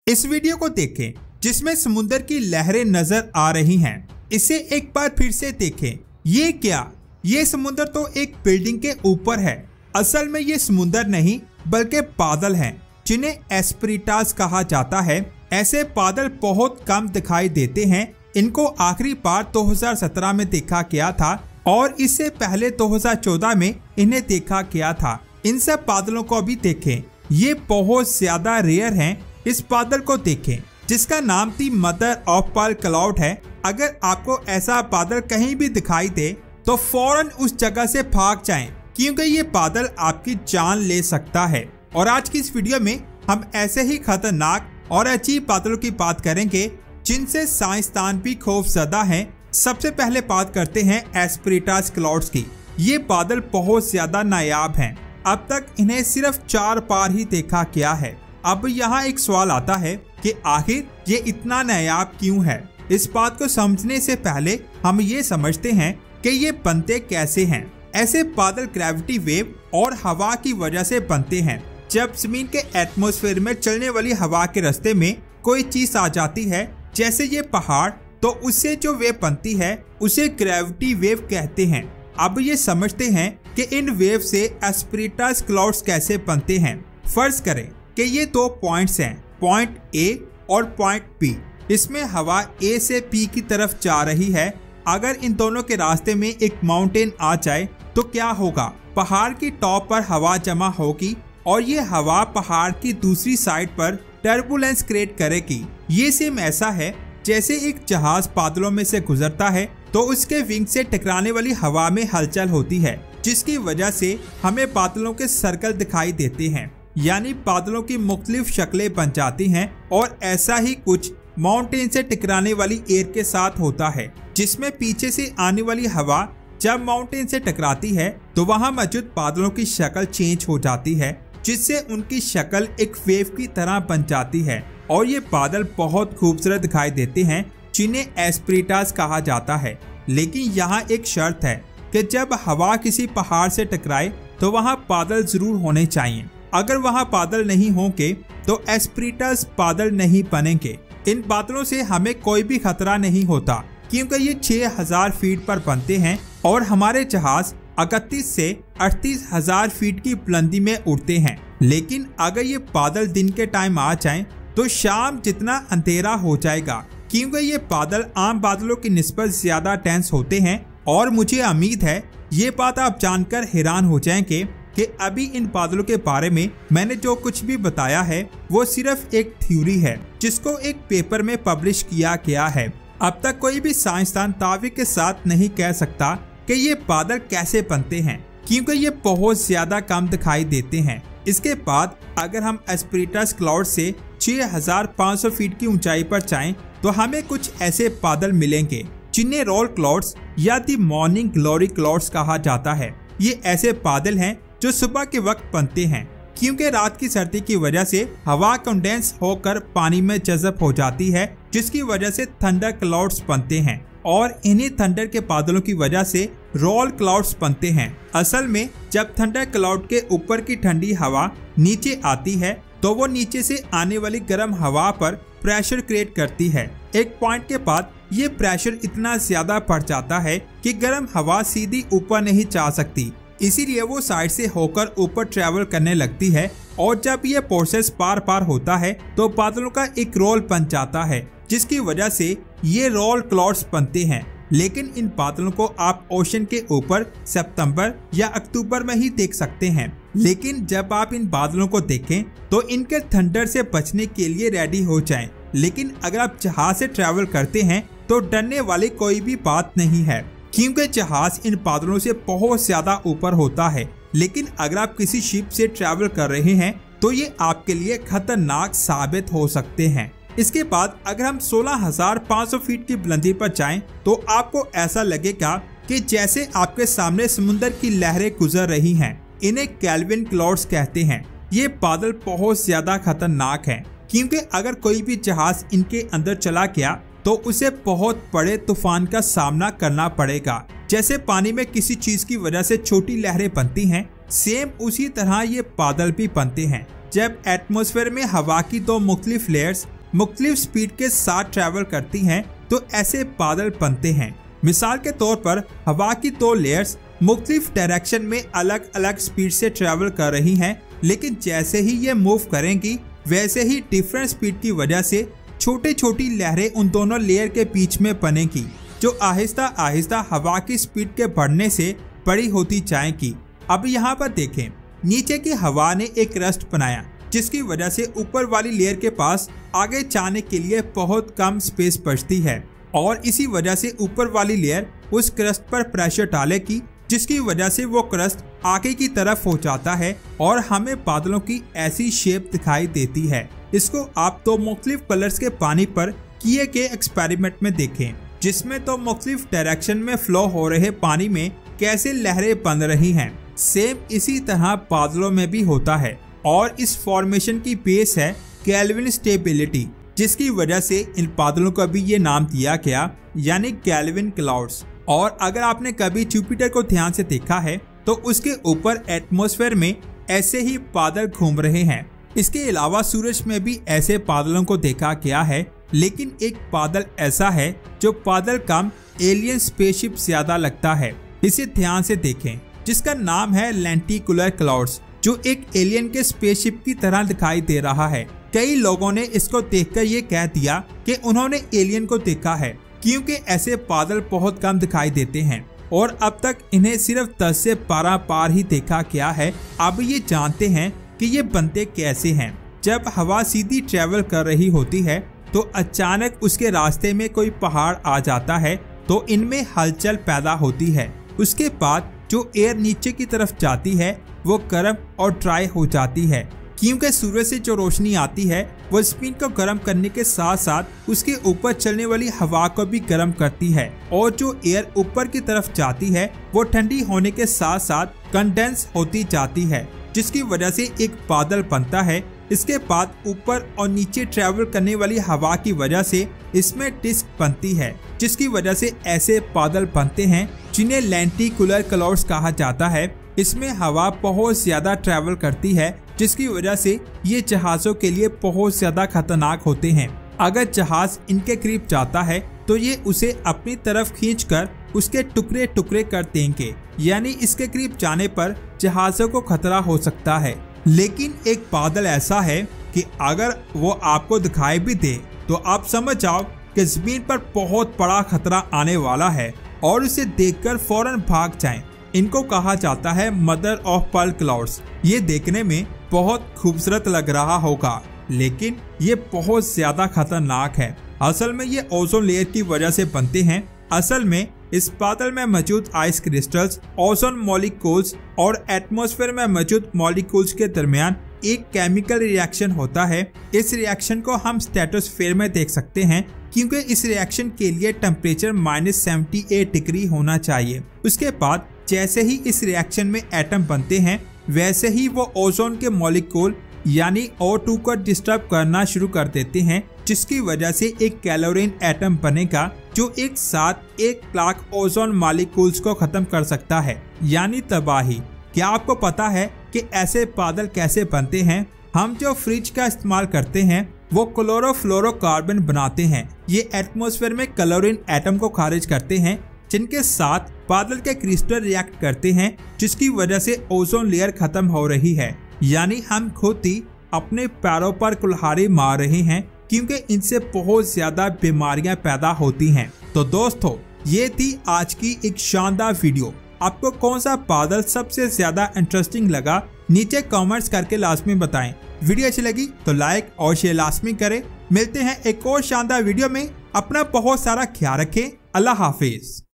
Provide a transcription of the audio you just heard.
इस वीडियो को देखें जिसमें समुद्र की लहरें नजर आ रही हैं। इसे एक बार फिर से देखें। ये क्या? ये समुद्र तो एक बिल्डिंग के ऊपर है। असल में ये समुद्र नहीं बल्कि बादल हैं जिन्हें एस्पेरिटास कहा जाता है। ऐसे बादल बहुत कम दिखाई देते हैं। इनको आखिरी बार 2017 में देखा गया था और इससे पहले 2014 में इन्हें देखा गया था। इन सब बादलों को भी देखें, ये बहुत ज्यादा रेयर हैं। इस बादल को देखें जिसका नाम थी मदर ऑफ पर्ल क्लाउड है। अगर आपको ऐसा बादल कहीं भी दिखाई दे तो फौरन उस जगह से भाग जाएं, क्योंकि ये बादल आपकी जान ले सकता है। और आज की इस वीडियो में हम ऐसे ही खतरनाक और अजीब बादलों की बात करेंगे जिनसे साइंसदान भी खौफजदा हैं। सबसे पहले बात करते हैं एस्पेरिटास क्लाउड्स की। ये बादल बहुत ज्यादा नायाब हैं। अब तक इन्हें सिर्फ 4 बार ही देखा गया है। अब यहाँ एक सवाल आता है कि आखिर ये इतना नायाब क्यों है। इस बात को समझने से पहले हम ये समझते हैं कि ये बनते कैसे हैं। ऐसे बादल ग्रेविटी वेव और हवा की वजह से बनते हैं। जब जमीन के एटमॉस्फेयर में चलने वाली हवा के रास्ते में कोई चीज आ जाती है, जैसे ये पहाड़, तो उससे जो वेव बनती है उसे ग्रेविटी वेव कहते हैं। अब ये समझते हैं कि इन वेव से एस्पेरिटास क्लाउड्स कैसे बनते हैं। फर्ज करें कि ये 2 पॉइंट्स हैं, पॉइंट ए और पॉइंट बी। इसमें हवा ए से बी की तरफ जा रही है। अगर इन दोनों के रास्ते में एक माउंटेन आ जाए तो क्या होगा? पहाड़ की टॉप पर हवा जमा होगी और ये हवा पहाड़ की दूसरी साइड पर टर्बुलेंस क्रिएट करेगी। ये सेम ऐसा है जैसे एक जहाज बादलों में से गुजरता है तो उसके विंग से टकराने वाली हवा में हलचल होती है, जिसकी वजह से हमें बादलों के सर्कल दिखाई देते हैं, यानी बादलों की मुख्तलिफ शक्लें बन जाती हैं। और ऐसा ही कुछ माउंटेन से टकराने वाली एयर के साथ होता है, जिसमें पीछे से आने वाली हवा जब माउंटेन से टकराती है तो वहां मौजूद बादलों की शक्ल चेंज हो जाती है, जिससे उनकी शक्ल एक वेव की तरह बन जाती है और ये बादल बहुत खूबसूरत दिखाई देते हैं, जिन्हें एस्पेरिटास कहा जाता है। लेकिन यहाँ एक शर्त है कि जब हवा किसी पहाड़ से टकराए तो वहाँ बादल जरूर होने चाहिए। अगर वहाँ बादल नहीं होंगे तो एस्पेरिटास बादल नहीं बनेंगे। इन बादलों से हमें कोई भी खतरा नहीं होता, क्योंकि ये 6000 फीट पर बनते हैं और हमारे जहाज 31 से 38,000 फीट की बुलंदी में उड़ते हैं। लेकिन अगर ये बादल दिन के टाइम आ जाएं तो शाम जितना अंधेरा हो जाएगा, क्योंकि ये बादल आम बादलों की निस्बत ज्यादा डेंस होते हैं। और मुझे उम्मीद है ये बात आप जानकर हैरान हो जाएंगे कि अभी इन बादलों के बारे में मैंने जो कुछ भी बताया है वो सिर्फ एक थ्योरी है, जिसको एक पेपर में पब्लिश किया गया है। अब तक कोई भी साइंसदान दावे के साथ नहीं कह सकता कि ये बादल कैसे बनते हैं, क्योंकि ये बहुत ज्यादा कम दिखाई देते हैं। इसके बाद अगर हम एस्पेरिटास क्लाउड से 6500 फीट की ऊंचाई पर जाएं तो हमें कुछ ऐसे बादल मिलेंगे जिन्हें रोल क्लाउड्स या दी मॉर्निंग ग्लोरी क्लाउड्स कहा जाता है। ये ऐसे बादल हैं जो सुबह के वक्त बनते हैं, क्योंकि रात की सर्दी की वजह से हवा कंडेंस होकर पानी में जज़ब हो जाती है, जिसकी वजह से थंडर क्लाउड्स बनते हैं। और इन्हीं थंडर के बादलों की वजह से रोल क्लाउड्स बनते हैं। असल में जब थंडर क्लाउड के ऊपर की ठंडी हवा नीचे आती है तो वो नीचे से आने वाली गर्म हवा पर प्रेशर क्रिएट करती है। एक पॉइंट के बाद ये प्रेशर इतना ज्यादा बढ़ जाता है कि गर्म हवा सीधी ऊपर नहीं जा सकती, इसीलिए वो साइड से होकर ऊपर ट्रेवल करने लगती है। और जब ये प्रोसेस बार बार होता है तो बादलों का एक रोल बन जाता है, जिसकी वजह से ये रोल क्लाउड्स बनते हैं। लेकिन इन बादलों को आप ओशन के ऊपर सितंबर या अक्टूबर में ही देख सकते हैं। लेकिन जब आप इन बादलों को देखें तो इनके थंडर से बचने के लिए रेडी हो जाएं। लेकिन अगर आप जहाज से ट्रैवल करते हैं तो डरने वाली कोई भी बात नहीं है, क्योंकि जहाज इन बादलों से बहुत ज्यादा ऊपर होता है। लेकिन अगर आप किसी शिप से ट्रैवल कर रहे हैं तो ये आपके लिए खतरनाक साबित हो सकते हैं। इसके बाद अगर हम 16,500 फीट की बुलंदी पर जाएं तो आपको ऐसा लगेगा कि जैसे आपके सामने समुद्र की लहरें गुजर रही हैं। इन्हें केल्विन क्लाउड्स कहते हैं। ये बादल बहुत ज्यादा खतरनाक हैं, क्योंकि अगर कोई भी जहाज इनके अंदर चला गया तो उसे बहुत बड़े तूफान का सामना करना पड़ेगा। जैसे पानी में किसी चीज की वजह से छोटी लहरें बनती हैं, सेम उसी तरह ये बादल भी बनते हैं। जब एटमॉस्फेयर में हवा की 2 मुख्तलिफ लेयर्स मुख्तलिफ स्पीड के साथ ट्रैवल करती हैं तो ऐसे बादल बनते हैं। मिसाल के तौर पर हवा की 2 लेयर्स मुख्तलिफ डायरेक्शन में अलग अलग स्पीड से ट्रैवल कर रही हैं, लेकिन जैसे ही ये मूव करेंगी वैसे ही डिफरेंट स्पीड की वजह से छोटी छोटी लहरें उन दोनों लेयर के बीच में बनेगी, जो आहिस्ता आहिस्ता हवा की स्पीड के बढ़ने से बड़ी होती जाएगी। अब यहाँ पर देखें, नीचे की हवा ने एक क्रस्ट बनाया, जिसकी वजह से ऊपर वाली लेयर के पास आगे जाने के लिए बहुत कम स्पेस बचती है और इसी वजह से ऊपर वाली लेयर उस क्रस्ट पर प्रेशर डालेगी, जिसकी वजह से वो क्रस्ट आगे की तरफ हो जाता है और हमें बादलों की ऐसी शेप दिखाई देती है। इसको आप 2 मुख्तलिफ कलर्स के पानी पर किए गए एक्सपेरिमेंट में देखें, जिसमें 2 मुख्तलिफ डायरेक्शन में फ्लो हो रहे पानी में कैसे लहरें बन रही हैं। सेम इसी तरह बादलों में भी होता है और इस फॉर्मेशन की बेस है केल्विन स्टेबिलिटी, जिसकी वजह से इन बादलों का भी ये नाम दिया गया, यानी केल्विन क्लाउड्स। और अगर आपने कभी जुपिटर को ध्यान से देखा है तो उसके ऊपर एटमॉस्फेयर में ऐसे ही बादल घूम रहे हैं। इसके अलावा सूरज में भी ऐसे बादलों को देखा गया है, लेकिन एक बादल ऐसा है जो बादल कम एलियन स्पेसशिप ज्यादा लगता है। इसे ध्यान से देखें, जिसका नाम है लेंटिकुलर क्लाउड्स, जो एक एलियन के स्पेसशिप की तरह दिखाई दे रहा है। कई लोगों ने इसको देखकर ये कह दिया कि उन्होंने एलियन को देखा है, क्योंकि ऐसे बादल बहुत कम दिखाई देते हैं और अब तक इन्हें सिर्फ 10 से 12 बार ही देखा गया है। अब ये जानते हैं कि ये बनते कैसे हैं। जब हवा सीधी ट्रेवल कर रही होती है तो अचानक उसके रास्ते में कोई पहाड़ आ जाता है तो इनमें हलचल पैदा होती है। उसके बाद जो एयर नीचे की तरफ जाती है वो गर्म और ड्राई हो जाती है, क्योंकि सूरज से जो रोशनी आती है वो स्पिन को गर्म करने के साथ साथ उसके ऊपर चलने वाली हवा को भी गर्म करती है और जो एयर ऊपर की तरफ जाती है वो ठंडी होने के साथ साथ कंडेंस होती जाती है, जिसकी वजह से एक बादल बनता है। इसके बाद ऊपर और नीचे ट्रेवल करने वाली हवा की वजह से इसमें डिस्क बनती है, जिसकी वजह से ऐसे बादल बनते हैं जिन्हें लेंटिकुलर क्लाउड्स कहा जाता है। इसमें हवा बहुत ज्यादा ट्रेवल करती है, जिसकी वजह से ये जहाजों के लिए बहुत ज्यादा खतरनाक होते हैं। अगर जहाज इनके करीब जाता है तो ये उसे अपनी तरफ खींचकर उसके टुकड़े टुकड़े कर देंगे, यानी इसके करीब जाने पर जहाजों को खतरा हो सकता है। लेकिन एक बादल ऐसा है कि अगर वो आपको दिखाई भी दे तो आप समझ जाओ कि जमीन पर बहुत बड़ा खतरा आने वाला है और उसे देखकर फौरन भाग जाएं। इनको कहा जाता है मदर ऑफ पर्ल क्लाउड्स। ये देखने में बहुत खूबसूरत लग रहा होगा, लेकिन ये बहुत ज्यादा खतरनाक है। असल में ये ओजोन लेयर की वजह से बनते हैं। असल में इस बादल में मौजूद आइस क्रिस्टल्स ओजोन मॉलिक्यूल्स और एटमॉस्फेयर में मौजूद मॉलिक्यूल्स के दरमियान एक केमिकल रिएक्शन होता है। इस रिएक्शन को हम स्ट्रेटोस्फेयर में देख सकते हैं, क्योंकि इस रिएक्शन के लिए टेम्परेचर -78 डिग्री होना चाहिए। उसके बाद जैसे ही इस रिएक्शन में एटम बनते हैं वैसे ही वो ओजोन के मॉलिक्यूल यानी O2 को डिस्टर्ब करना शुरू कर देते हैं, जिसकी वजह से एक कैलोरीन एटम बनेगा जो एक साथ 1 लाख ओजोन मॉलिक्यूल्स को खत्म कर सकता है, यानी तबाही। क्या आपको पता है कि ऐसे बादल कैसे बनते हैं? हम जो फ्रिज का इस्तेमाल करते हैं वो क्लोरोफ्लोरोकार्बन बनाते हैं। ये एटमॉस्फेयर में क्लोरीन एटम को खारिज करते हैं, जिनके साथ बादल के क्रिस्टल रिएक्ट करते हैं, जिसकी वजह से ओजोन लेयर खत्म हो रही है। यानी हम खुद ही अपने पैरों पर कुल्हाड़ी मार रहे हैं, क्योंकि इनसे बहुत ज्यादा बीमारियां पैदा होती हैं। तो दोस्तों, ये थी आज की एक शानदार वीडियो। आपको कौन सा बादल सबसे ज्यादा इंटरेस्टिंग लगा नीचे कमेंट्स करके लाजमी बताएं। वीडियो अच्छी लगी तो लाइक और शेयर लाजमी करें। मिलते हैं एक और शानदार वीडियो में। अपना बहुत सारा ख्याल रखें। अल्लाह हाफिज।